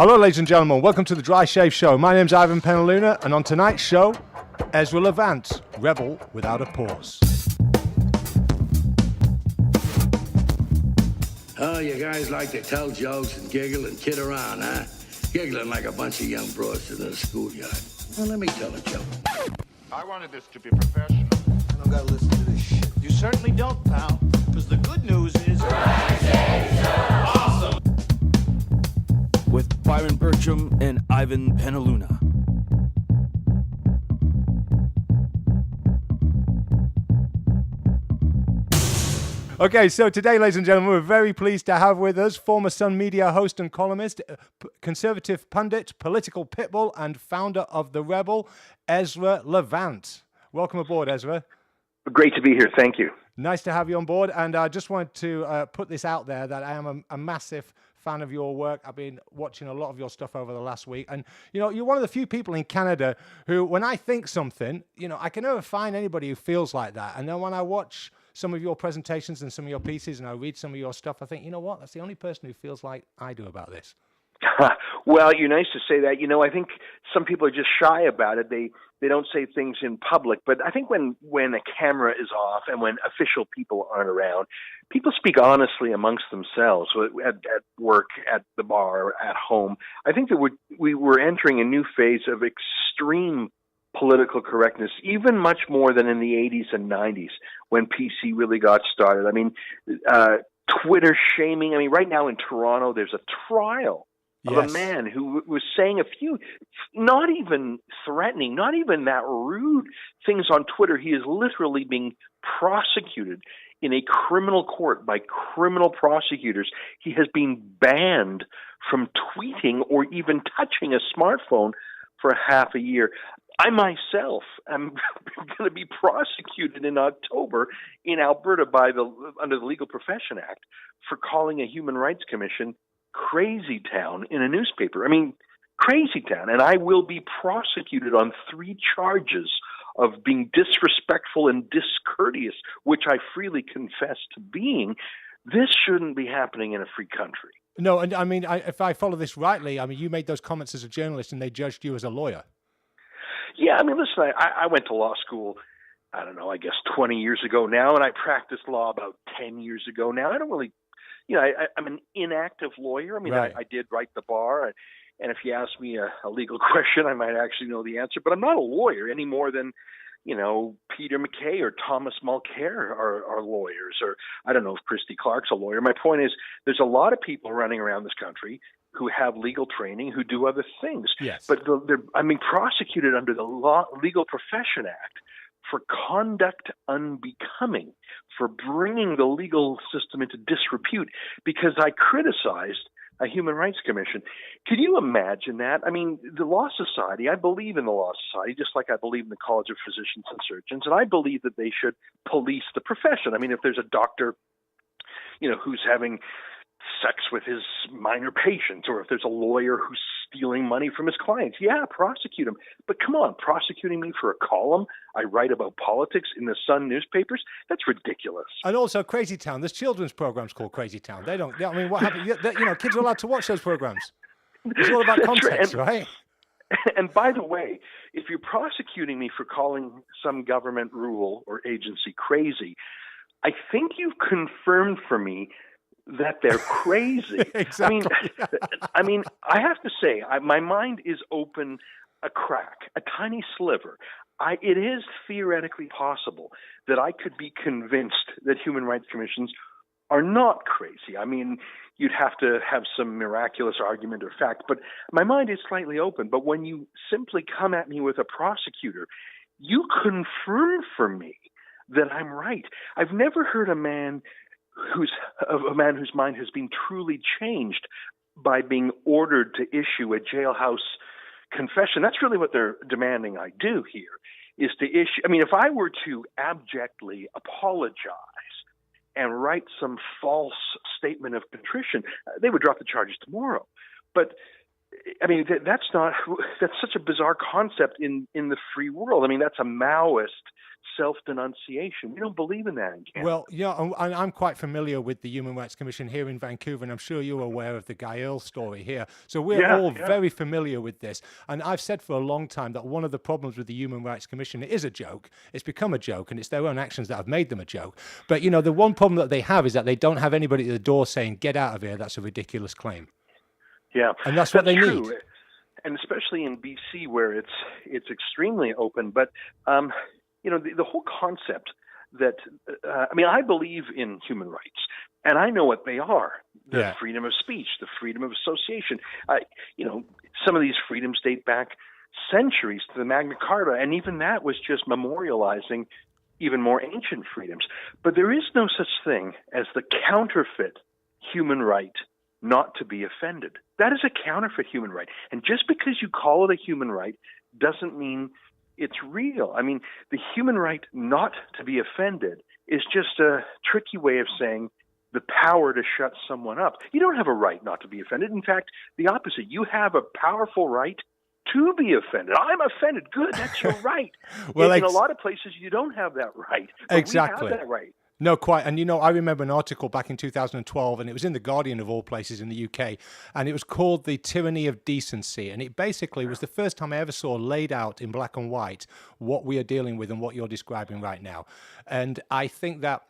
Hello, ladies and gentlemen. Welcome to the Dry Shave Show. My name's Ivan Penaluna, and on tonight's show, Ezra Levant Rebel without a pause. Oh, you guys like to tell jokes and giggle and kid around, huh? Giggling like a bunch of young broads in a schoolyard. Well, let me tell a joke. I wanted this to be professional. I don't gotta listen to this shit. You certainly don't, pal. Because the good news is... Awesome! With Byron, Bertram, and Ivan Penaluna. Okay, so today, ladies and gentlemen, we're very pleased to have with us former Sun Media host and columnist, conservative pundit, political pitbull, and founder of The Rebel, Ezra Levant. Welcome aboard, Ezra. Great to be here. Thank you. Nice to have you on board. And I just wanted to put this out there that I am a massive fan of your work. I've been watching a lot of your stuff over the last week. And, you know, you're one of the few people in Canada who, when I think something, you know, I can never find anybody who feels like that. And then when I watch some of your presentations and some of your pieces and I read some of your stuff, I think, you know what, that's the only person who feels like I do about this. Well, you're nice to say that. You know, I think some people are just shy about it. They don't say things in public. But I think when a camera is off and when official people aren't around, people speak honestly amongst themselves at work, at the bar, at home. I think that we were entering a new phase of extreme political correctness, even much more than in the 80s and 90s when PC really got started. I mean, Twitter shaming. I mean, right now in Toronto, there's a trial of a man who was saying a few, not even threatening, not even that rude things on Twitter. He is literally being prosecuted in a criminal court by criminal prosecutors. He has been banned from tweeting or even touching a smartphone for half a year. I myself am going to be prosecuted in October in Alberta under the Legal Profession Act for calling a Human Rights Commission crazy town in a newspaper. I mean, crazy town. And I will be prosecuted on 3 charges of being disrespectful and discourteous, which I freely confess to being. This shouldn't be happening in a free country. No, and I mean, if I follow this rightly, I mean, you made those comments as a journalist and they judged you as a lawyer. Yeah, I mean, listen, I went to law school, I don't know, I guess 20 years ago now, and I practiced law about 10 years ago now. I don't really, you know, I'm an inactive lawyer. I mean, right. I did write the bar, and if you ask me a legal question, I might actually know the answer, but I'm not a lawyer any more than, you know, Peter MacKay or Thomas Mulcair are lawyers, or I don't know if Christy Clark's a lawyer. My point is there's a lot of people running around this country who have legal training, who do other things. Yes. But they're prosecuted under the Legal Profession Act for conduct unbecoming, for bringing the legal system into disrepute because I criticized a Human Rights Commission. Can you imagine that? I mean, the Law Society, I believe in the Law Society, just like I believe in the College of Physicians and Surgeons, and I believe that they should police the profession. I mean, if there's a doctor, you know, who's having sex with his minor patients, or if there's a lawyer who's stealing money from his clients, yeah, prosecute him. But come on, prosecuting me for a column I write about politics in the Sun newspapers, that's ridiculous. And also Crazy Town. There's children's programs called Crazy Town. I mean, what happened? You know, kids are allowed to watch those programs. It's all about context, right? And by the way, if you're prosecuting me for calling some government rule or agency crazy, I think you've confirmed for me that they're crazy. Exactly. I mean, I have to say, my mind is open a crack, a tiny sliver. It is theoretically possible that I could be convinced that human rights commissions are not crazy. I mean, you'd have to have some miraculous argument or fact, but my mind is slightly open. But when you simply come at me with a prosecutor, you confirm for me that I'm right. I've never heard a man whose mind has been truly changed by being ordered to issue a jailhouse confession. That's really what they're demanding I do here, is to issue. I mean, if I were to abjectly apologize and write some false statement of contrition, they would drop the charges tomorrow. But I mean, that's such a bizarre concept in the free world. I mean, that's a Maoist self-denunciation. We don't believe in that in Canada. Well, yeah, and I'm quite familiar with the Human Rights Commission here in Vancouver, and I'm sure you're aware of the Guy Earle story here. So we're all very familiar with this. And I've said for a long time that one of the problems with the Human Rights Commission, it is a joke. It's become a joke, and it's their own actions that have made them a joke. But, the one problem that they have is that they don't have anybody at the door saying, get out of here, that's a ridiculous claim. Yeah. And that's what they true. need. And especially in BC where it's extremely open. But, the whole concept that, I believe in human rights, and I know what they are. The freedom of speech, the freedom of association. Some of these freedoms date back centuries to the Magna Carta, and even that was just memorializing even more ancient freedoms. But there is no such thing as the counterfeit human right not to be offended. That is a counterfeit human right. And just because you call it a human right doesn't mean it's real. I mean, the human right not to be offended is just a tricky way of saying the power to shut someone up. You don't have a right not to be offended. In fact, the opposite. You have a powerful right to be offended. I'm offended. Good, that's your right. Well, in a lot of places, you don't have that right. But exactly. We have that right. No, quite. And, I remember an article back in 2012, and it was in The Guardian of all places in the UK, and it was called The Tyranny of Decency. And it basically was the first time I ever saw laid out in black and white what we are dealing with and what you're describing right now. And I think that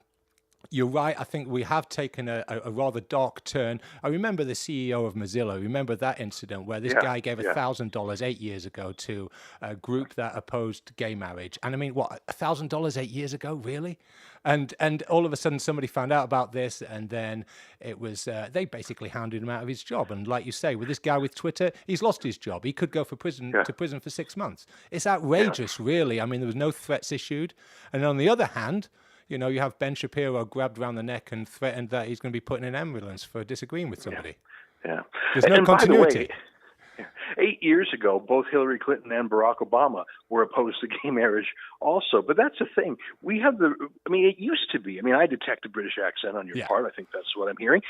you're right. I think we have taken a rather dark turn. I remember the CEO of Mozilla. Remember that incident where this guy gave $1,000 8 years ago to a group that opposed gay marriage. And I mean, what, $1,000 8 years ago, really? And all of a sudden somebody found out about this, and then it was they basically hounded him out of his job. And like you say, with this guy with Twitter, he's lost his job. He could go to prison for 6 months. It's outrageous, really. I mean, there was no threats issued. And on the other hand, you have Ben Shapiro grabbed around the neck and threatened that he's going to be put in an ambulance for disagreeing with somebody. Yeah. There's no continuity. By the way, 8 years ago, both Hillary Clinton and Barack Obama were opposed to gay marriage also. But that's the thing. We have it used to be. I detect a British accent on your part. I think that's what I'm hearing.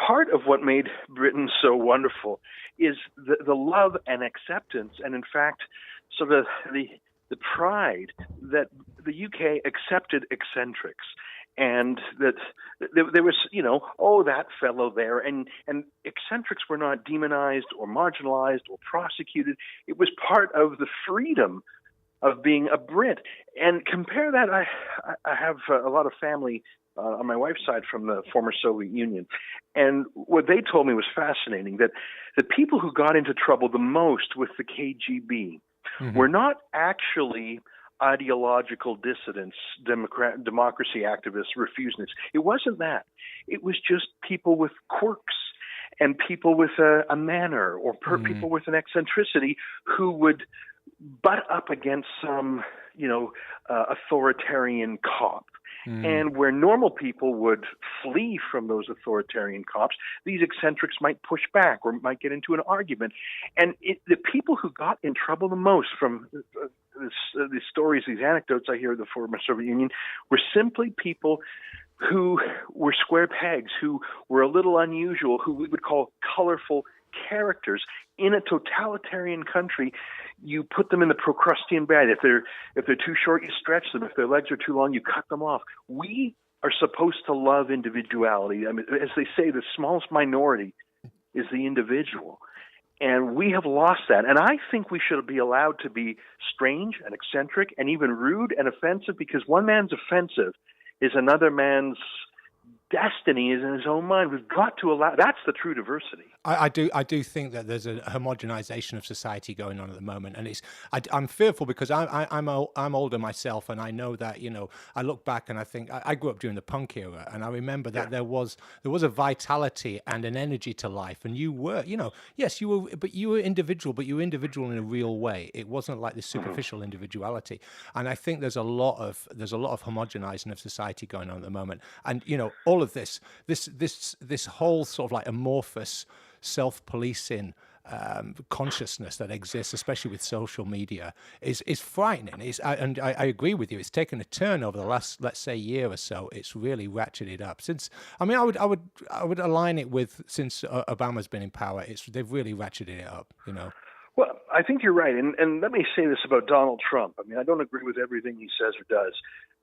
Part of what made Britain so wonderful is the love and acceptance, and in fact, sort of the pride that the UK accepted eccentrics, and that there was, that fellow there, and eccentrics were not demonized or marginalized or prosecuted. It was part of the freedom of being a Brit. And compare that, I have a lot of family on my wife's side from the former Soviet Union, and what they told me was fascinating, that the people who got into trouble the most with the KGB were not actually ideological dissidents, democracy activists, refusionists. It wasn't that. It was just people with quirks and people with a manner, or people with an eccentricity who would butt up against some, authoritarian cop. And where normal people would flee from those authoritarian cops, these eccentrics might push back or might get into an argument. And the people who got in trouble the most from these stories, these anecdotes I hear of the former Soviet Union, were simply people who were square pegs, who were a little unusual, who we would call colorful characters. In a totalitarian country, you put them in the Procrustean bed. If they're too short, you stretch them. If their legs are too long, you cut them off. We are supposed to love individuality. As they say, the smallest minority is the individual. And we have lost that. And I think we should be allowed to be strange and eccentric and even rude and offensive, because one man's offensive is another man's destiny is in his own mind. We've got to allow. That's the true diversity. I do think that there's a homogenization of society going on at the moment, and I'm fearful because I'm older myself, and I know that I look back and I think I grew up during the punk era, and I remember that there was a vitality and an energy to life, and you were yes, you were individual, but you were individual in a real way. It wasn't like this superficial individuality, and I think there's a lot of homogenizing of society going on at the moment, and all of this whole sort of like amorphous self-policing consciousness that exists, especially with social media, is frightening. And I agree with you. It's taken a turn over the last, let's say, year or so. It's really ratcheted up. I would align it with since Obama's been in power. They've really ratcheted it up. Well, I think you're right. And let me say this about Donald Trump. I mean, I don't agree with everything he says or does,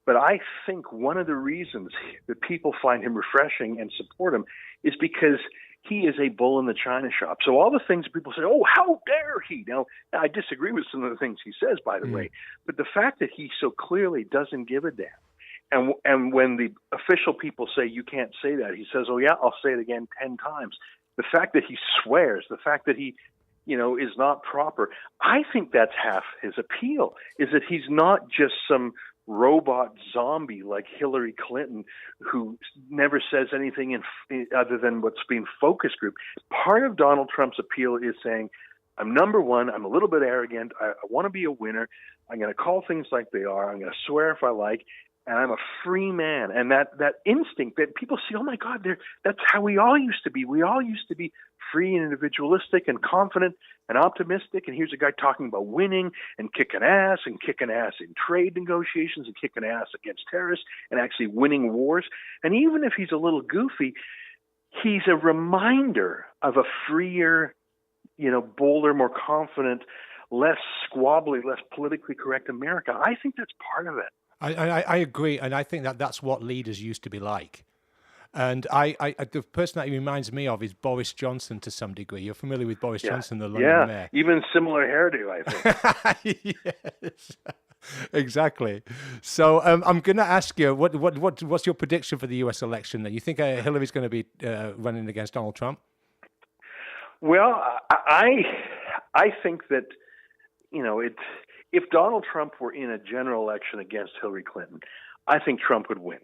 but I think one of the reasons that people find him refreshing and support him is because he is a bull in the china shop. So all the things people say, oh, how dare he? Now, I disagree with some of the things he says, by the way, but the fact that he so clearly doesn't give a damn. And when the official people say you can't say that, he says, oh, yeah, I'll say it again 10 times. The fact that he swears, the fact that he is not proper. I think that's half his appeal, is that he's not just some robot zombie like Hillary Clinton who never says anything other than what's being focus group. Part of Donald Trump's appeal is saying, I'm number one, I'm a little bit arrogant, I want to be a winner, I'm going to call things like they are, I'm going to swear if I like, and I'm a free man. And that instinct that people see, oh my God, that's how we all used to be. We all used to be free and individualistic and confident and optimistic. And here's a guy talking about winning and kicking ass in trade negotiations and kicking ass against terrorists and actually winning wars. And even if he's a little goofy, he's a reminder of a freer, bolder, more confident, less squabbly, less politically correct America. I think that's part of it. I agree, and I think that's what leaders used to be like. And the person that he reminds me of is Boris Johnson to some degree. You're familiar with Boris Johnson, the London mayor? Yeah, even similar hairdo, I think. Yes, exactly. So I'm going to ask you, what's your prediction for the U.S. election? Then you think Hillary's going to be running against Donald Trump? Well, I think that if Donald Trump were in a general election against Hillary Clinton, I think Trump would win.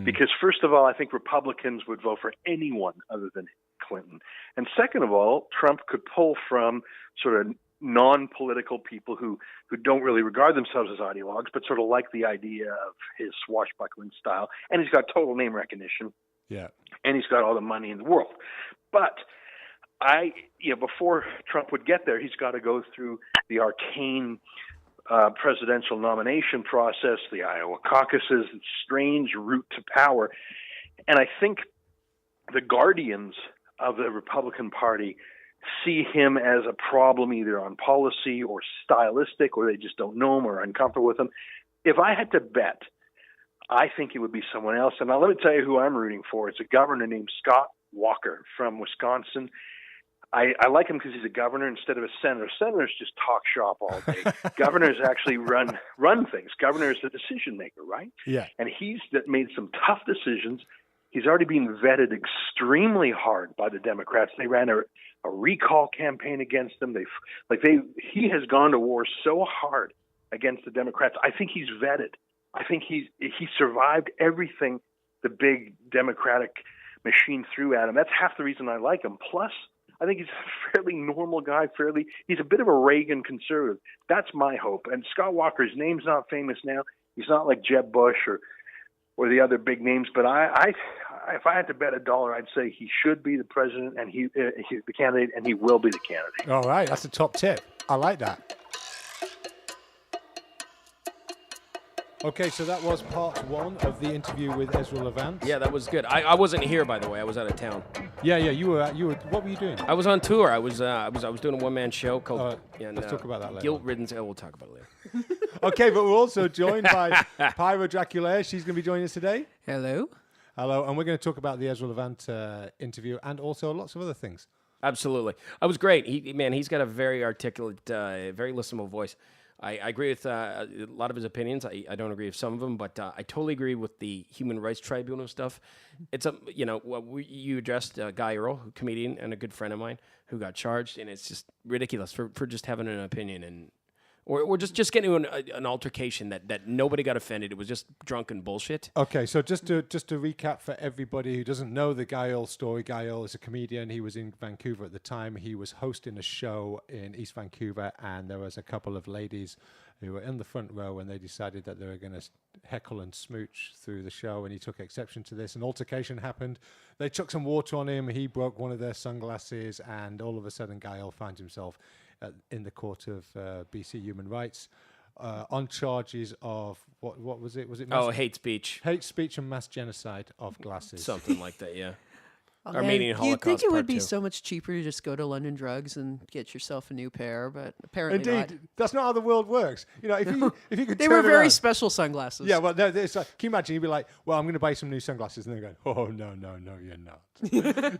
Because first of all, I think Republicans would vote for anyone other than Clinton. And second of all, Trump could pull from sort of non-political people who don't really regard themselves as ideologues, but sort of like the idea of his swashbuckling style. And he's got total name recognition. Yeah. And he's got all the money in the world. But before Trump would get there, he's got to go through the arcane presidential nomination process, the Iowa caucuses, the strange route to power. And I think the guardians of the Republican Party see him as a problem either on policy or stylistic, or they just don't know him or are uncomfortable with him. If I had to bet, I think it would be someone else. And now let me tell you who I'm rooting for. It's a governor named Scott Walker from Wisconsin. I like him because he's a governor instead of a senator. Senators just talk shop all day. Governors actually run things. Governor is the decision maker, right? Yeah. And he's made some tough decisions. He's already been vetted extremely hard by the Democrats. They ran a recall campaign against him. He has gone to war so hard against the Democrats. I think he's vetted. I think he survived everything the big Democratic machine threw at him. That's half the reason I like him. Plus, I think he's a fairly normal guy, he's a bit of a Reagan conservative. That's my hope. And Scott Walker's name's not famous now. He's not like Jeb Bush or the other big names, but if I had to bet $1, I'd say he should be the president and he's the candidate, and he will be the candidate. All right, that's a top tip. I like that. Okay, so that was part one of the interview with Ezra Levant. Yeah, that was good. I wasn't here, by the way. I was out of town. Yeah. You were. What were you doing? I was on tour. I was doing a one-man show called. Let's talk about that later. Guilt-ridden. We'll talk about it later. Okay, but we're also joined by Pyra Draculea. She's going to be joining us today. Hello. Hello, and we're going to talk about the Ezra Levant interview and also lots of other things. Absolutely, it was great. He's got a very articulate, very listenable voice. I agree with a lot of his opinions. I don't agree with some of them, but I totally agree with the Human Rights Tribunal stuff. It's you addressed Guy Earl, a comedian and a good friend of mine, who got charged, and it's just ridiculous for just having an opinion and or just getting an altercation that nobody got offended. It was just drunken bullshit. Okay, so just to recap for everybody who doesn't know the Guy Earl story, Guy Earl is a comedian. He was in Vancouver at the time. He was hosting a show in East Vancouver, and there was a couple of ladies who were in the front row when they decided that they were going to heckle and smooch through the show, and he took exception to this. An altercation happened. They chucked some water on him. He broke one of their sunglasses, and all of a sudden, Gael finds himself in the court of BC Human Rights on charges of what was it? Was it hate speech, and mass genocide of glasses? something like that. Yeah. And Armenian Holocaust. you'd think it would Part be Two. so much cheaper to just go to London Drugs and get yourself a new pair, but apparently Indeed, not. that's not how the world works. You know, if you could They turn were very around- special sunglasses. Yeah, well, it's like, can you imagine? You'd be like, well, I'm going to buy some new sunglasses. And they're going, oh, no, you're not.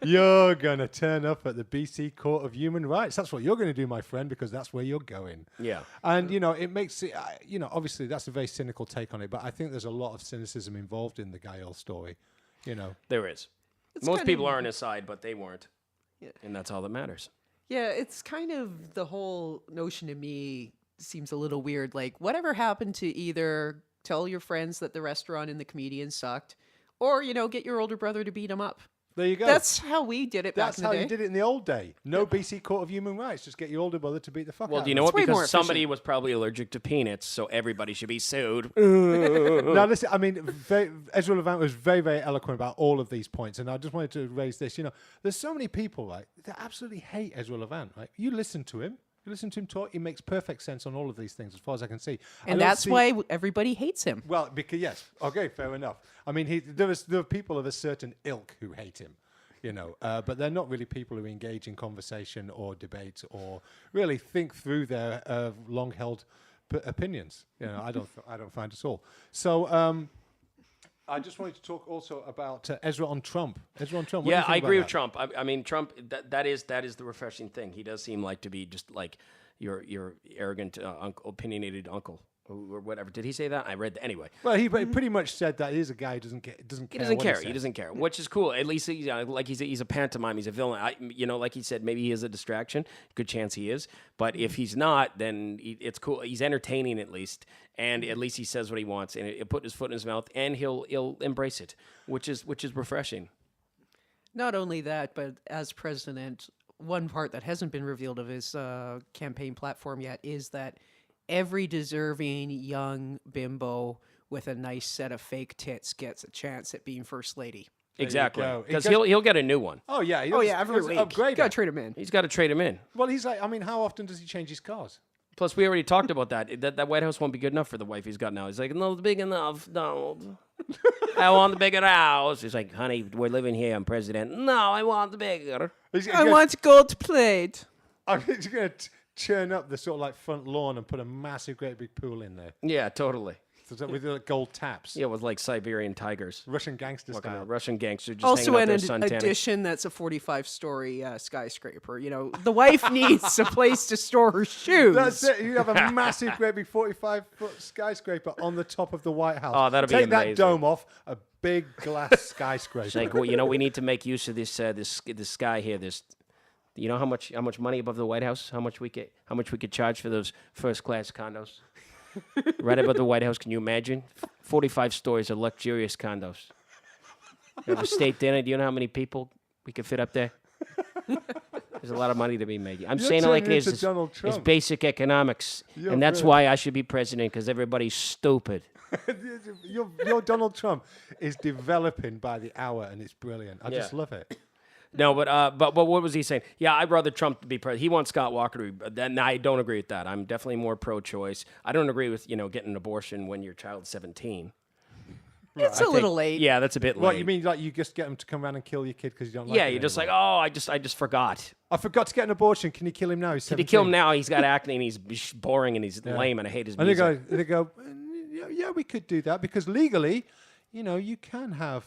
You're going to turn up at the BC Court of Human Rights. That's what you're going to do, my friend, because that's where you're going. Yeah. And, you know, it makes it, obviously that's a very cynical take on it, but I think there's a lot of cynicism involved in the Gael story, you know. There is. It's Most kind people of- are on his side, but they weren't. Yeah. And that's all that matters. Yeah, it's kind of the whole notion to me seems a little weird. Like, whatever happened to either tell your friends that the restaurant and the comedian sucked, or, get your older brother to beat him up? There you go. That's how we did it back That's in the how day. you did it in the old day. No BC Court of Human Rights. Just get your older brother to beat the fuck Well, out do you of know him. what? way more Because somebody efficient. was probably allergic to peanuts, so everybody should be sued. Now, listen, I mean, Ezra Levant was very, very eloquent about all of these points, and I just wanted to raise this. You know, there's so many people, right, that absolutely hate Ezra Levant, right? You listen to him talk, he makes perfect sense on all of these things, as far as I can see. I And don't that's see- why everybody hates him. Well, because, yes, okay, fair enough. I mean, there are people of a certain ilk who hate him. But they're not really people who engage in conversation or debate or really think through their long-held opinions. I don't find at all. So I just wanted to talk also about Ezra on Trump. Ezra on Trump. What do you Yeah, think I about agree that? with Trump. I mean, Trump. That is the refreshing thing. He does seem like to be just like your arrogant, opinionated uncle or whatever. Did he say that? I read that anyway. Well, he pretty much said that he is a guy who doesn't care. He doesn't what care. says. He doesn't care, which is cool. At least like he's a pantomime. He's a villain. Like he said, maybe he is a distraction. Good chance he is. But if he's not, then it's cool. He's entertaining at least, and at least he says what he wants, and he'll put his foot in his mouth, and he'll embrace it, which is refreshing. Not only that, but as president, one part that hasn't been revealed of his campaign platform yet is that every deserving young bimbo with a nice set of fake tits gets a chance at being first lady. Exactly, go. because Because- he'll get a new one. Oh yeah. Every week. Upgrade Gotta it. trade him in. He's got to trade him in. Well, he's like. I mean, how often does he change his cars? Plus, we already talked about that. That White House won't be good enough for the wife he's got now. He's like, no, it's big enough, Donald. I want the bigger house. He's like, honey, we're living here. I'm president. No, I want the bigger. I want gold plate. I'm just going to churn up the sort of like front lawn and put a massive, great big pool in there Yeah, totally. with like gold taps. Yeah, with like Siberian tigers. Russian gangster Walking style. around, Russian gangster just Also, hanging out an there suntanning. addition that's a 45-story skyscraper. The wife needs a place to store her shoes. That's it. You have a massive, great big 45-foot skyscraper on the top of the White House. Oh, that'd be Take that amazing. dome off. A big glass skyscraper. It's like, well, we need to make use of this sky here. You know how much money above the White House? How much we could charge for those first class condos? Right above the White House. Can you imagine? 45 stories of luxurious condos. You have a state dinner. Do you know how many people we could fit up there? There's a lot of money to be made. I'm You're saying it like it turning is. into It's, Donald it's Trump. basic economics, You're and that's really- why I should be president because everybody's stupid. your Donald Trump is developing by the hour, and it's brilliant. I just Yeah. love it. No, but what was he saying? Yeah, I'd rather Trump to be president. He wants Scott Walker to be. Then I don't agree with that. I'm definitely more pro-choice. I don't agree with getting an abortion when your child's 17. It's a little late. Yeah, that's a bit late. What you mean? Like you just get him to come around and kill your kid because you don't like? Yeah, it you're just like, anymore? oh, I just forgot. I forgot to get an abortion. Can you kill him now? He's Did he 17. kill him now? He's got acne and he's boring and he's lame and I hate his And they music. go, yeah, we could do that because legally, you can have,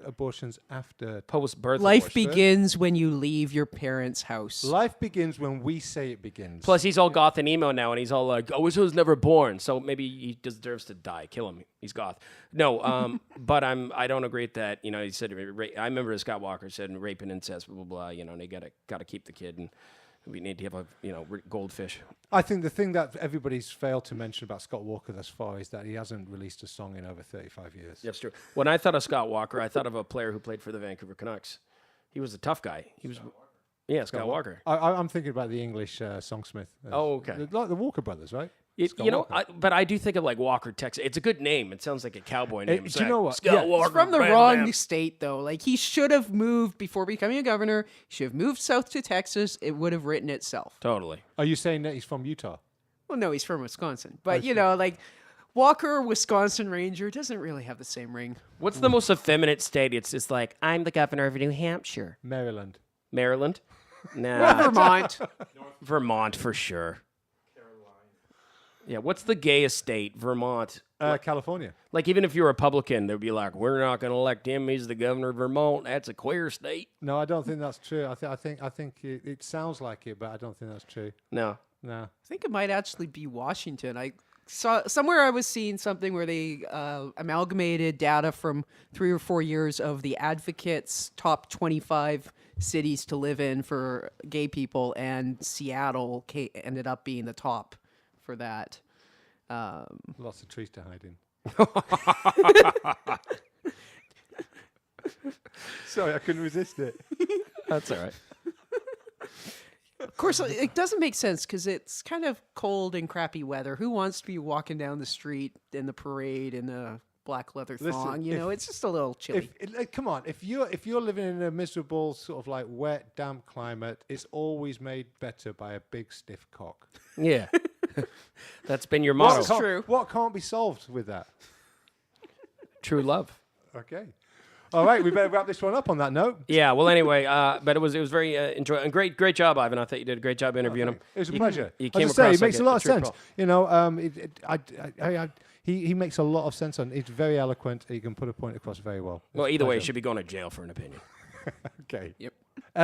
abortions after. Post-birth Life abortion. begins when you leave your parents' house. Life begins when we say it begins. Plus, he's all goth and emo now, and he's all like, "Oh, he was never born, so maybe he deserves to die. Kill him. He's goth." No, but I don't agree with that. He said, I remember Scott Walker said, rape and incest, blah blah blah. And they gotta keep the kid, and we need to have a goldfish. I think the thing that everybody's failed to mention about Scott Walker thus far is that he hasn't released a song in over 35 years. That's true. When I thought of Scott Walker, I thought of a player who played for the Vancouver Canucks. He was a tough guy. He was. Yeah, Scott Walker. I'm thinking about the English songsmith. Oh, okay. Like the Walker Brothers, right? You know, but I do think of like Walker, Texas. It's a good name. It sounds like a cowboy name. Do you know what? Scott Walker. It's from the bam, wrong bam. state, though. Like, he should have moved before becoming a governor. He should have moved south to Texas. It would have written itself. Totally. Are you saying that he's from Utah? Well, no, he's from Wisconsin. But, you know, like, Walker, Wisconsin Ranger doesn't really have the same ring. What's the most effeminate state? It's just like, I'm the governor of New Hampshire. Maryland. Maryland? Nah. Vermont. Vermont for sure. Yeah, what's the gayest state? Vermont. California. Like, even if you're a Republican, they'd be like, we're not going to elect him. He's the governor of Vermont. That's a queer state. No, I don't think that's true. I think it sounds like it, but I don't think that's true. No. No. I think it might actually be Washington. I saw somewhere I was seeing something where they amalgamated data from 3 or 4 years of the Advocate's top 25 cities to live in for gay people, and Seattle ended up being the top for that. Lots of trees to hide in. Sorry, I couldn't resist it. That's all right. Of course, it doesn't make sense because it's kind of cold and crappy weather. Who wants to be walking down the street in the parade in a black leather thong? Listen, It's just a little chilly. Come on, if you're living in a miserable sort of like wet, damp climate, it's always made better by a big stiff cock. Yeah. That's been your motto. That's true. What can't be solved with that? True love. Okay. All right, we better wrap this one up on that note. Yeah. Well, anyway, but it was very enjoyable. Great job, Ivan. I thought you did a great job interviewing him. It was a pleasure. You As came I say, across it makes like a lot of true sense. pro. You know, he makes a lot of sense on. He's very eloquent. He can put a point across very well. Well, either way, you should be going to jail for an opinion. Okay. Yep.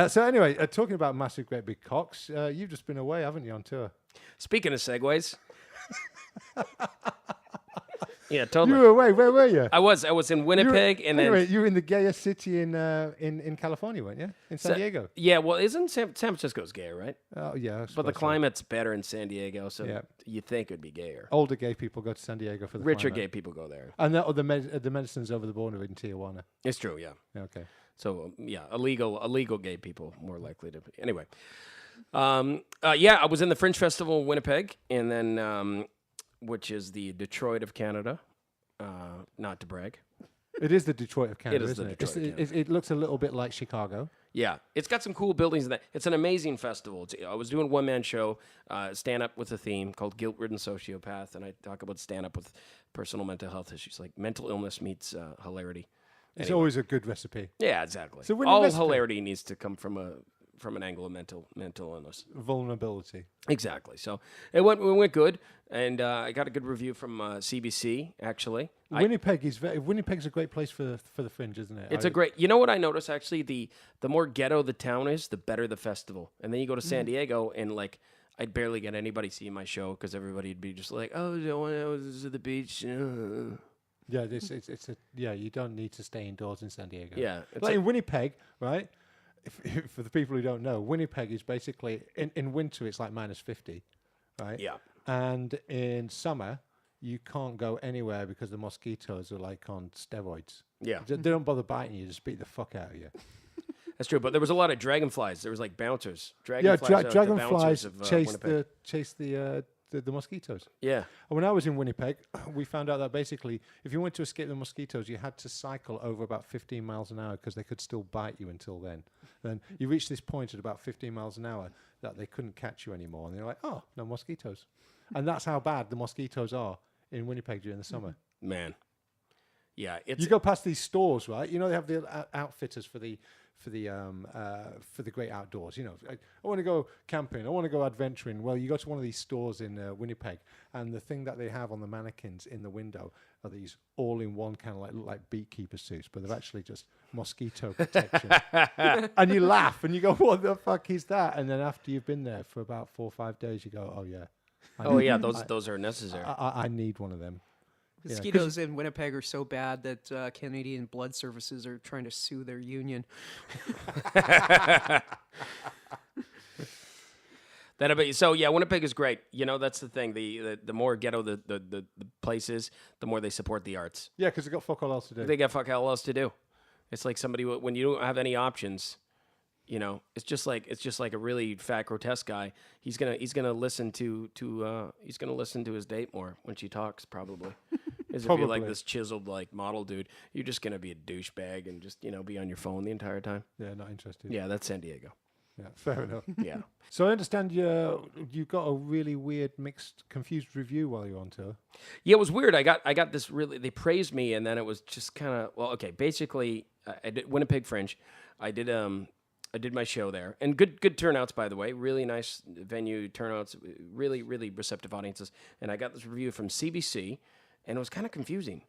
So anyway, talking about massive, great big cocks, you've just been away, haven't you, on tour? Speaking of segues. Yeah, totally. You were away. Where were you? I was in Winnipeg, and then Anyway, you were in the gayest city in California, weren't you? In San Diego. Yeah, well, isn't San Francisco's gay, right? Oh yeah. I But the suppose so. climate's better in San Diego, so Yeah. you think it'd be gayer. Older gay people go to San Diego for the Richer climate. gay people go there. And the medicines over the border in Tijuana. It's true, yeah. Okay. So yeah, illegal gay people more likely to be. Anyway, yeah, I was in the Fringe Festival in Winnipeg, and then which is the Detroit of Canada. Not to brag. It is the Detroit of Canada, is isn't the it? Detroit of It looks a little bit like Chicago. Yeah, it's got some cool buildings in that. It's an amazing festival. I was doing a one-man show, stand-up with a theme called Guilt-Ridden Sociopath, and I talk about stand-up with personal mental health issues, like mental illness meets hilarity. It's always a good recipe. Yeah, exactly. So when all the recipe- hilarity needs to come from an angle of mental illness. Vulnerability. Exactly. So it went good, and I got a good review from CBC actually. Winnipeg's a great place for the Fringe, isn't it? It's a great. You know what I noticed actually? The more ghetto the town is, the better the festival. And then you go to San Diego, and like I'd barely get anybody seeing my show because everybody'd be just like, "Oh, I want to go to the beach." Yeah, you don't need to stay indoors in San Diego. Yeah, it's like in Winnipeg, right? For the people who don't know, Winnipeg is basically in winter it's like -50, right? Yeah. And in summer you can't go anywhere because the mosquitoes are like on steroids. Yeah. They don't bother biting you; just beat the fuck out of you. That's true, but there was a lot of dragonflies. There was like bouncers. Yeah, Dragonflies. dragonflies chase Winnipeg. the mosquitoes. Yeah. And when I was in Winnipeg, we found out that basically, if you went to escape the mosquitoes, you had to cycle over about 15 miles an hour because they could still bite you until then. Then you reached this point at about 15 miles an hour that they couldn't catch you anymore, and they're like, "Oh, no mosquitoes," and that's how bad the mosquitoes are in Winnipeg during the summer. Man. Yeah, it's You go past these stores, right? You know they have the outfitters for the great outdoors. You know, I want to go camping. I want to go adventuring. Well, you go to one of these stores in Winnipeg, and the thing that they have on the mannequins in the window are these all-in-one kind of look like beekeeper suits, but they're actually just mosquito protection. And you laugh and you go, "What the fuck is that?" And then after you've been there for about 4 or 5 days, you go, "Oh yeah, those are necessary. I need one of them." Mosquitoes in Winnipeg are so bad that Canadian Blood Services are trying to sue their union. So yeah, Winnipeg is great. You know, that's the thing. The more ghetto the place is, the more they support the arts. Yeah, because they've got fuck all else to do. They got fuck all else to do. It's like somebody when you don't have any options, You know, it's just like a really fat, grotesque guy. He's gonna listen to his date more when she talks, probably. As if you're like this chiseled like model dude, you're just gonna be a douchebag and just be on your phone the entire time. Yeah, not interested. Yeah, that's San Diego. Yeah, fair enough. Yeah. So I understand you got a really weird, mixed, confused review while you were on tour. Yeah, it was weird. I got this really. They praised me, and then it was just kind of okay. Basically, I did Winnipeg Fringe. I did my show there, and good turnouts, by the way. Really nice venue turnouts, really receptive audiences. And I got this review from CBC, and it was kind of confusing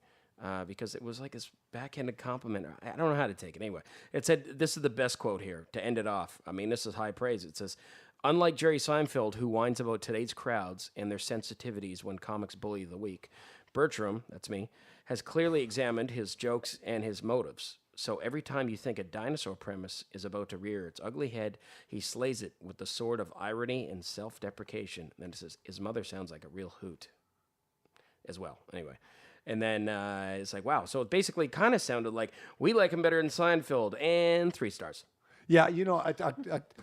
because it was like this backhanded compliment. I don't know how to take it. Anyway, it said, this is the best quote here to end it off. I mean, this is high praise. It says, unlike Jerry Seinfeld, who whines about today's crowds and their sensitivities when comics bully the weak, Bertram, that's me, has clearly examined his jokes and his motives. So every time you think a dinosaur premise is about to rear its ugly head, he slays it with the sword of irony and self-deprecation. And then it says, his mother sounds like a real hoot as well. Anyway. And then it's like, wow. So it basically kind of sounded like, we like him better than Seinfeld, and 3 stars. Yeah,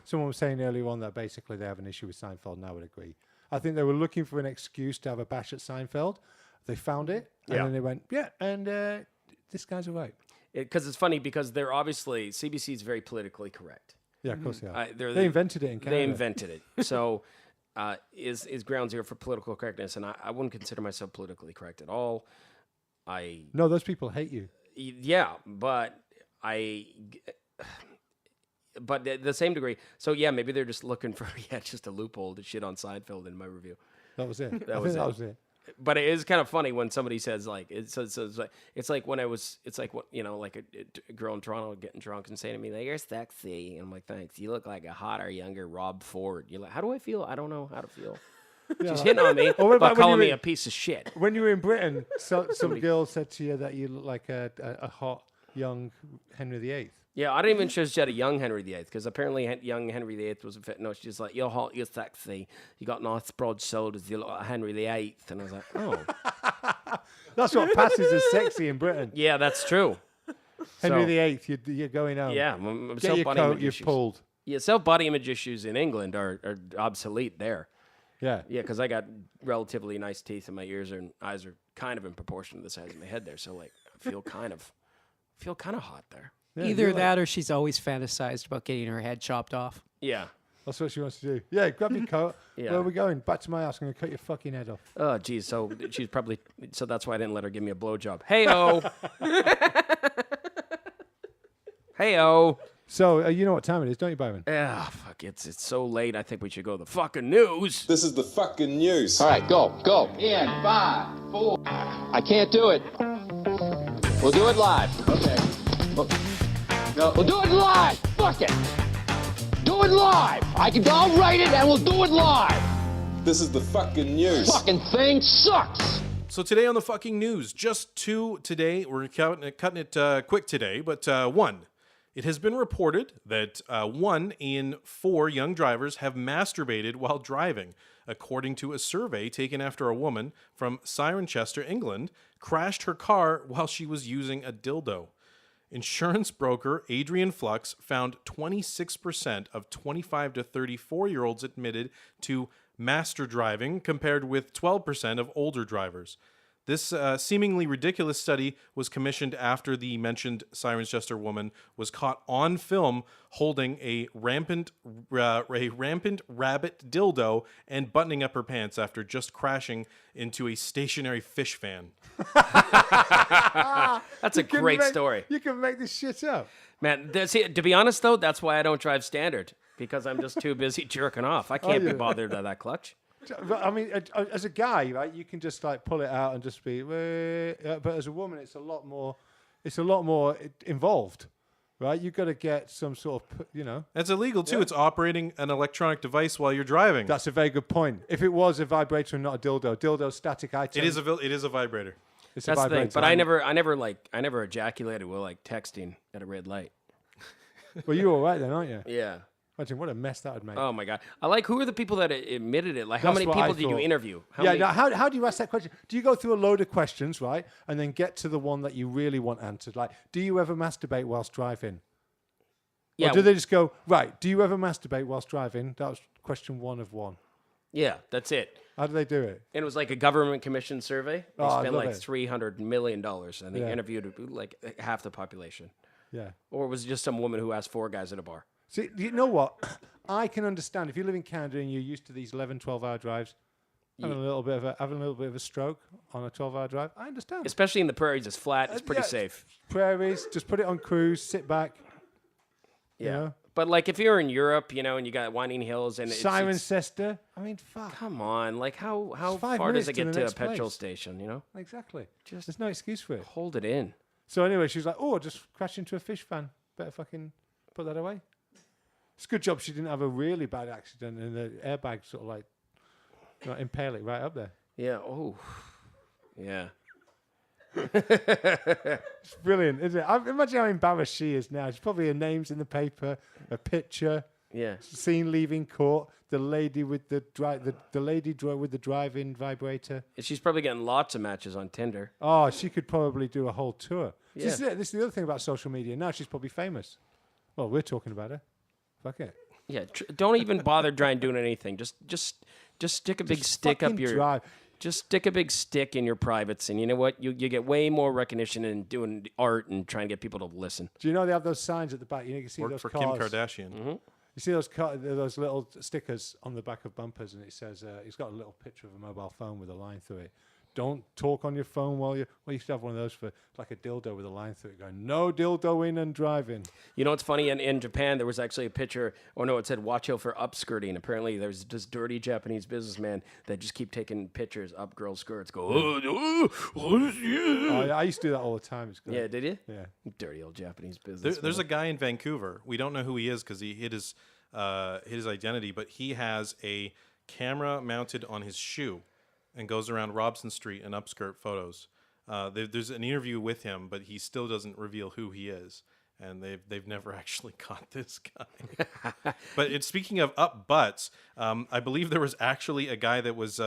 someone was saying earlier on that basically they have an issue with Seinfeld, and I would agree. I think they were looking for an excuse to have a bash at Seinfeld. They found it, and then they went, this guy's all right. Because it's funny, because they're obviously, CBC is very politically correct. Yeah, of course they are. They invented it in Canada. They invented it. So is ground zero for political correctness, and I wouldn't consider myself politically correct at all. No, those people hate you. Yeah, but the same degree. So yeah, maybe they're just looking for just a loophole to shit on Seinfeld in my review. That was it. That was it. But it is kind of funny when somebody says like it's like when it's like what like a girl in Toronto getting drunk and saying to me like, you're sexy, and I'm like, thanks, you look like a hotter, younger Rob Ford. You're like, how do I feel? I don't know how to feel. She's hitting on me by calling me a piece of shit. When you were in Britain, some girl said to you that you look like a hot young Henry VIII. Yeah, I didn't even show she had a young Henry VIII, because apparently young Henry VIII was a fit. No, she's like, you're hot, you're sexy, you got nice broad shoulders, you look like Henry VIII. And I was like, oh. That's what passes as sexy in Britain. Yeah, that's true. Henry VIII, you're going home. Yeah, get your coat, you're pulled. Yeah, self-body image issues in England are obsolete there. Yeah. Yeah, because I got relatively nice teeth, and my ears and eyes are kind of in proportion to the size of my head there. So like, I feel kind of hot there. Yeah, either that or she's always fantasized about getting her head chopped off. Yeah. That's what she wants to do. Yeah, grab your coat. Yeah. Where are we going? Back to my house. I'm going to cut your fucking head off. Oh, geez. So she's probably... So that's why I didn't let her give me a blowjob. Hey-o. Hey-o. So, you know what time it is, don't you, Byron? Ah, fuck. It's so late. I think we should go to the fucking news. This is the fucking news. All right, go. In 5, 4. I can't do it. We'll do it live. Okay. No. We'll do it live. Fuck it. Do it live. I'll write it and we'll do it live. This is the fucking news. Fucking thing sucks. So today on the fucking news, just 2 today. We're cutting it quick today, but 1. It has been reported that 1 in 4 young drivers have masturbated while driving, according to a survey taken after a woman from Cirencester, England, crashed her car while she was using a dildo. Insurance broker Adrian Flux found 26% of 25 to 34-year-olds admitted to master driving, compared with 12% of older drivers. This seemingly ridiculous study was commissioned after the mentioned Cirencester woman was caught on film holding a rampant rabbit dildo and buttoning up her pants after just crashing into a stationary fish fan. That's a great story. You can make this shit up. Man, see, to be honest, though, that's why I don't drive standard, because I'm just too busy jerking off. I can't be bothered by that clutch. I mean, as a guy, right, you can just like pull it out and just be. But as a woman, it's a lot more involved, right? You've got to get some sort of, That's illegal too. Yeah. It's operating an electronic device while you're driving. That's a very good point. If it was a vibrator and not a dildo, static item. It is a vibrator. That's the thing. But I never ejaculated while like texting at a red light. Well, you're all right then, aren't you? Yeah. Imagine what a mess that would make. Oh my god! I like, who are the people that admitted it? Like, how many people did you interview? How do you ask that question? Do you go through a load of questions, right, and then get to the one that you really want answered? Like, do you ever masturbate whilst driving? Yeah. Or do they just go, right, do you ever masturbate whilst driving? That was question 1 of 1. Yeah, that's it. How do they do it? And it was like a government commissioned survey. They Oh, I spent love like it. $300 million and they Yeah. interviewed like half the population. Yeah. Or it was just some woman who asked 4 guys at a bar. See, you know what? I can understand if you live in Canada and you're used to these 11, 12-hour drives, having a little bit of a stroke on a 12-hour drive. I understand. Especially in the prairies, it's flat, it's pretty Yeah, safe. Prairies, just put it on cruise, sit back. Yeah. You know? But like if you're in Europe, and you got winding hills and it's Cirencester. I mean, fuck. come on, like how 5 far does minutes it to get the to a next petrol place. station, Exactly. There's no excuse for it. Hold it in. So anyway, she was like, "Oh, I just crashed into a fish fan. Better fucking put that away." It's a good job she didn't have a really bad accident and the airbag sort of like impale it right up there. Yeah. Oh. Yeah. It's brilliant, isn't it? Imagine how embarrassed she is now. She's probably her name's in the paper, a picture, Yeah. seen leaving court, the lady with the with the drive-in vibrator. She's probably getting lots of matches on Tinder. Oh, she could probably do a whole tour. Yeah. This is the other thing about social media. Now she's probably famous. Well, we're talking about her. Fuck it. Yeah. Don't even bother trying doing anything. Just stick a big stick up fucking your. drive. Just stick a big stick in your privates, and you know what? You get way more recognition in doing art and trying to get people to listen. Do you know they have those signs at the back? You can see Worked those for cars. Kim Kardashian. Mm-hmm. You see those little stickers on the back of bumpers, and it says it's got a little picture of a mobile phone with a line through it. Don't talk on your phone while you. Well, you used to have one of those for like a dildo with a line through it, going no dildo in and driving. You know what's funny? In Japan, there was actually a picture. Oh no, it said "Watch out for upskirting." Apparently, there's this dirty Japanese businessman that just keep taking pictures up girls' skirts. Go, I used to do that all the time. It's great. yeah, did you? Yeah. Dirty old Japanese business. There's a guy in Vancouver. We don't know who he is because he hid his identity, but he has a camera mounted on his shoe and goes around Robson Street and upskirt photos. There's an interview with him, but he still doesn't reveal who he is, and they've never actually caught this guy. But speaking of up butts, I believe there was actually a guy that was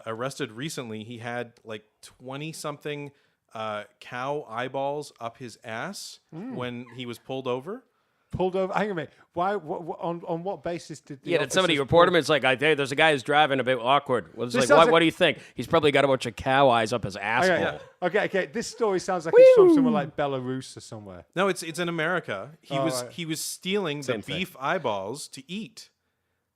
arrested recently. He had like 20-something cow eyeballs up his ass when he was pulled over. Pulled over. Hang on a minute. Why? On what basis did? The Did somebody officers report pull- him? It's like, hey, there's a guy who's driving a bit awkward. Well, it's This like, sounds what like- do you think? He's probably got a bunch of cow eyes up his asshole. Okay. This story sounds like it's from somewhere like Belarus or somewhere. No, it's in America. He right. was stealing Same the thing. beef eyeballs to eat.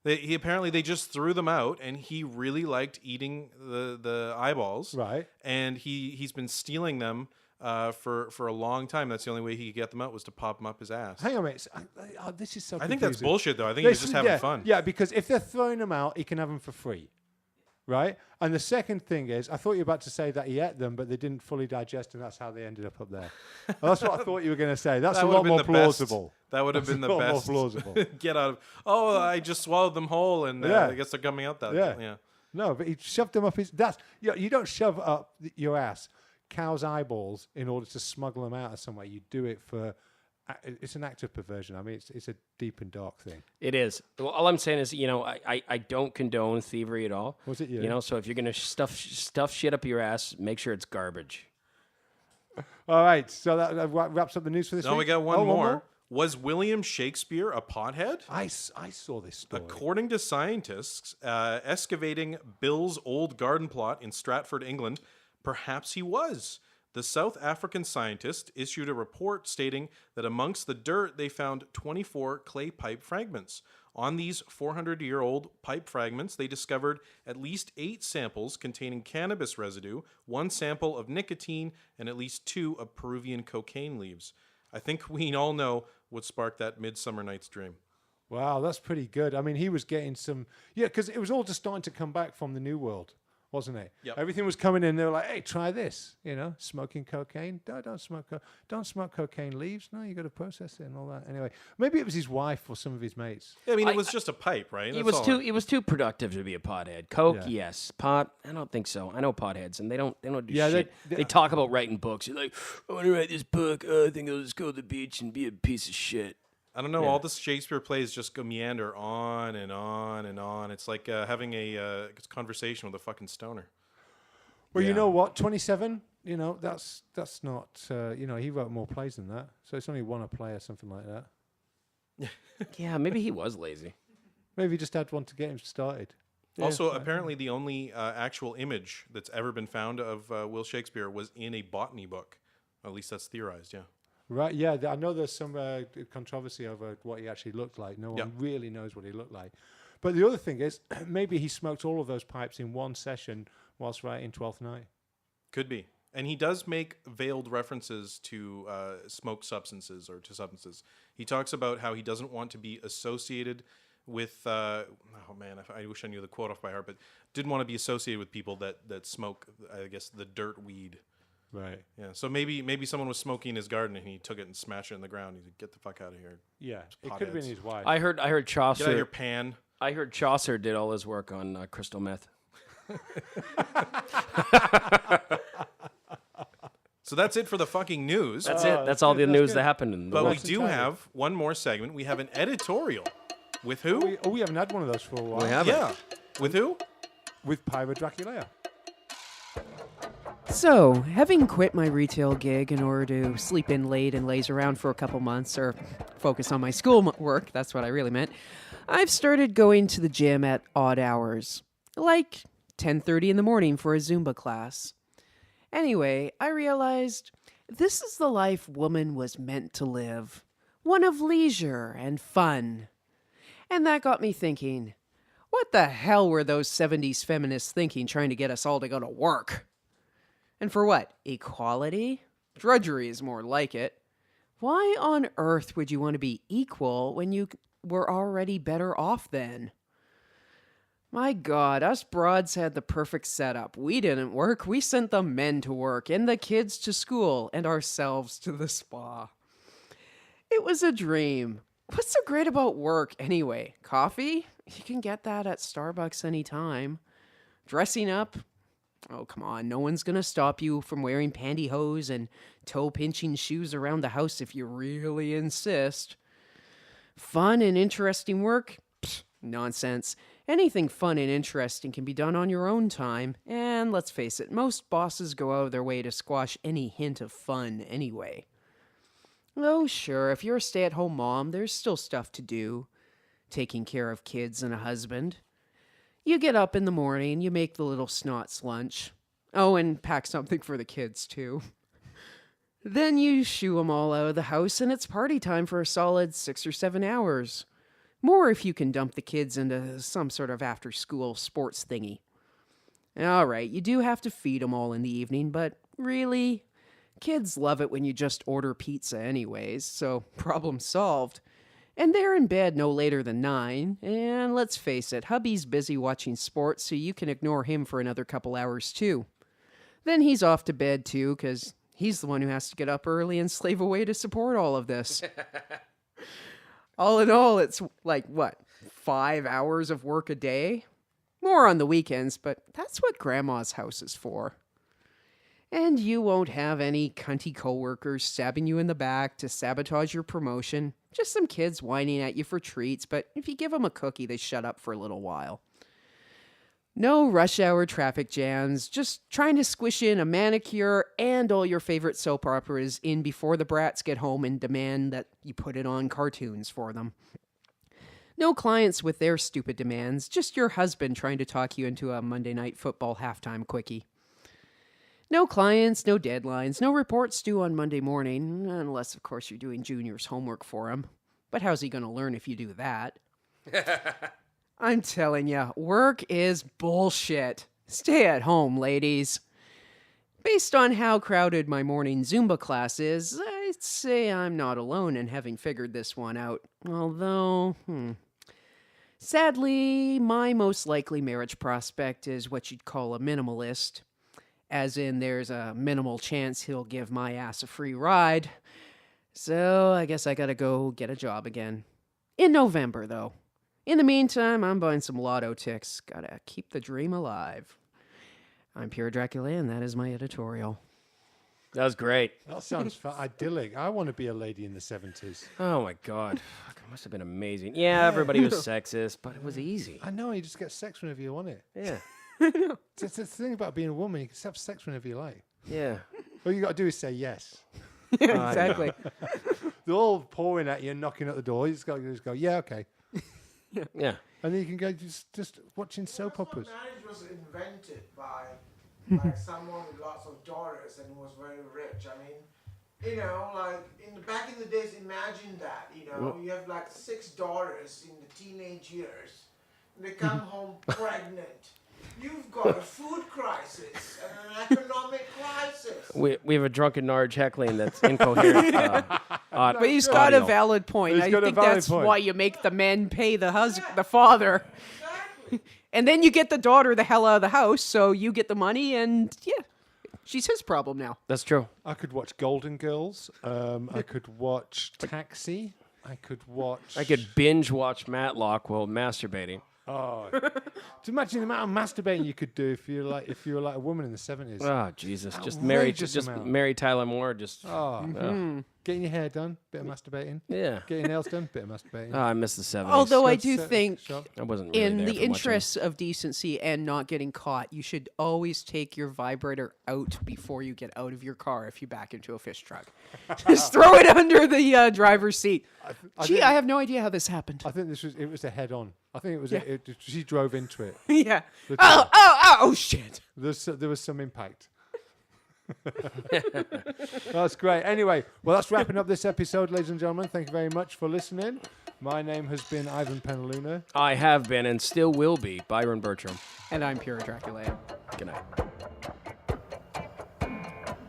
He apparently they just threw them out, and he really liked eating the eyeballs. Right. And he's been stealing them for a long time. That's the only way he could get them out was to pop them up his ass. Hang on a minute. This is so. I think that's confusing. bullshit, though. I think he's just having fun. Yeah, because if they're throwing them out, he can have them for free, right? And the second thing is, I thought you were about to say that he ate them, but they didn't fully digest, and that's how they ended up there. Well, that's what I thought you were going to say. That's That a would lot have been more the plausible. best. That would have been the a lot best. more plausible. Get out of. Oh, I just swallowed them whole, and I guess they're coming out that. Yeah. No, but he shoved them up his. You don't shove up your ass cow's eyeballs in order to smuggle them out of somewhere. You do it for. It's an act of perversion. I mean, it's a deep and dark thing. It is. Well, all I'm saying is, I don't condone thievery at all. Was it you? So if you're gonna stuff shit up your ass, make sure it's garbage. All right, so that wraps up the news for this week. No, we got one Oh, more. Was William Shakespeare a pothead? I saw this story. According to scientists excavating Bill's old garden plot in Stratford, England, perhaps he was. The South African scientists issued a report stating that amongst the dirt they found 24 clay pipe fragments. On these 400-year-old pipe fragments, they discovered at least 8 samples containing cannabis residue, 1 sample of nicotine, and at least 2 of Peruvian cocaine leaves. I think we all know what sparked that Midsummer Night's Dream. Wow, that's pretty good. I mean, he was getting some... Yeah, because it was all just starting to come back from the New World, wasn't it? Yep. Everything was coming in. They were like, hey, try this. Smoking cocaine. Don't smoke cocaine leaves. No, you got to process it and all that. Anyway, maybe it was his wife or some of his mates. Yeah, I mean, it was just a pipe, right? It That's was all. too productive to be a pothead. Coke, Yeah. yes. Pot, I don't think so. I know potheads, and they don't do Yeah, shit. they- They talk about writing books. You're like, I want to write this book. I think I'll just go to the beach and be a piece of shit. I don't know. All the Shakespeare plays just go meander on and on and on. It's like having a conversation with a fucking stoner. Well, you know what? 27, that's not, he wrote more plays than that. So it's only 1 a play or something like that. Yeah, maybe he was lazy. Maybe he just had one to get him started. Also, apparently, the only actual image that's ever been found of Will Shakespeare was in a botany book. At least that's theorized, yeah. Right, yeah, I know there's some controversy over what he actually looked like. No one really knows what he looked like. But the other thing is, maybe he smoked all of those pipes in one session whilst writing Twelfth Night. Could be. And he does make veiled references to smoke substances or to substances. He talks about how he doesn't want to be associated with, I wish I knew the quote off by heart, but didn't want to be associated with people that smoke, I guess, the dirt weed. Right. Yeah. So maybe someone was smoking in his garden and he took it and smashed it in the ground. He said, "Get the fuck out of here." Yeah. It could have been his wife. I heard Chaucer. Get out of your pan. I heard Chaucer did all his work on crystal meth. So that's it for the fucking news. That's it. That's all the news that happened in the But we world. do have one more segment. We have an editorial. With who? We haven't had one of those for a while. We haven't. Yeah. With who? With Pyra Draculea. So, having quit my retail gig in order to sleep in late and laze around for a couple months or focus on my school work, that's what I really meant, I've started going to the gym at odd hours, like 10:30 in the morning for a Zumba class. Anyway, I realized this is the life woman was meant to live, one of leisure and fun. And that got me thinking, what the hell were those 70s feminists thinking trying to get us all to go to work? And for what? Equality? Drudgery is more like it. Why on earth would you want to be equal when you were already better off then? My God, us broads had the perfect setup. We didn't work. We sent the men to work, and the kids to school, and ourselves to the spa. It was a dream. What's so great about work anyway? Coffee? You can get that at Starbucks anytime. Dressing up? Oh, come on. No one's going to stop you from wearing pantyhose and toe-pinching shoes around the house if you really insist. Fun and interesting work? Pfft, nonsense. Anything fun and interesting can be done on your own time. And let's face it, most bosses go out of their way to squash any hint of fun anyway. Oh, sure, if you're a stay-at-home mom, there's still stuff to do. Taking care of kids and a husband. You get up in the morning, you make the little snots lunch. Oh, and pack something for the kids, too. Then you shoo 'em all out of the house, and it's party time for a solid 6 or 7 hours. More if you can dump the kids into some sort of after-school sports thingy. All right, you do have to feed 'em all in the evening, but really, kids love it when you just order pizza anyways, so problem solved. And they're in bed no later than 9, and let's face it, hubby's busy watching sports, so you can ignore him for another couple hours too. Then he's off to bed too, because he's the one who has to get up early and slave away to support all of this. All in all, it's like, 5 hours of work a day? More on the weekends, but that's what Grandma's house is for. And you won't have any cunty coworkers stabbing you in the back to sabotage your promotion. Just some kids whining at you for treats, but if you give them a cookie, they shut up for a little while. No rush hour traffic jams, just trying to squish in a manicure and all your favorite soap operas in before the brats get home and demand that you put it on cartoons for them. No clients with their stupid demands, just your husband trying to talk you into a Monday Night Football halftime quickie. No clients, no deadlines, no reports due on Monday morning, unless, of course, you're doing Junior's homework for him. But how's he going to learn if you do that? I'm telling ya, work is bullshit. Stay at home, ladies. Based on how crowded my morning Zumba class is, I'd say I'm not alone in having figured this one out. Although, sadly, my most likely marriage prospect is what you'd call a minimalist. As in, there's a minimal chance he'll give my ass a free ride. So, I guess I gotta go get a job again. In November, though. In the meantime, I'm buying some lotto tickets. Gotta keep the dream alive. I'm Pyra Draculea, and that is my editorial. That was great. That sounds idyllic. I want to be a lady in the 70s. Oh, my God. Fuck, it must have been amazing. Yeah, everybody was sexist, but it was easy. I know, you just get sex whenever you want it. Yeah. It's the thing about being a woman, you can have sex whenever you like. Yeah. All you got to do is say yes. Exactly. they're all pouring at you and knocking at the door. You just go, yeah, okay. Yeah. And then you can go just watching soap operas. Marriage was invented by like someone with lots of daughters and was very rich. I mean, you know, like back in the days, imagine that. You know, you have like 6 daughters in the teenage years, and they come home pregnant. You've got a food crisis and an economic crisis. We have a drunken Narge heckling that's incoherent. But he's got a valid point. I think that's why you make the men pay the father. Exactly. And then you get the daughter the hell out of the house, so you get the money, and she's his problem now. That's true. I could watch Golden Girls. I could watch Taxi. I could binge watch Matlock while masturbating. Oh, to imagine the amount of masturbating you could do if you were like a woman in the 70s. Oh Jesus! Just marry Tyler Moore. Getting your hair done, bit of masturbating. Yeah. Getting your nails done, bit of masturbating. Oh, I miss the 70s. Although I do think, I wasn't really in there the for interests of decency and not getting caught, you should always take your vibrator out before you get out of your car if you back into a fish truck. Just throw it under the driver's seat. I have no idea how this happened. I think it was a head-on. I think it was she drove into it. Yeah. Oh shit. There was some impact. That's great. Anyway, well, that's wrapping up this episode, ladies and gentlemen. Thank you very much for listening. My name has been Ivan Penaluna. I have been and still will be Byron Bertram. And I'm Pyra Draculea. Good night.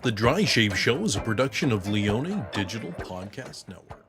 The Dry Shave Show is a production of Leone Digital Podcast Network.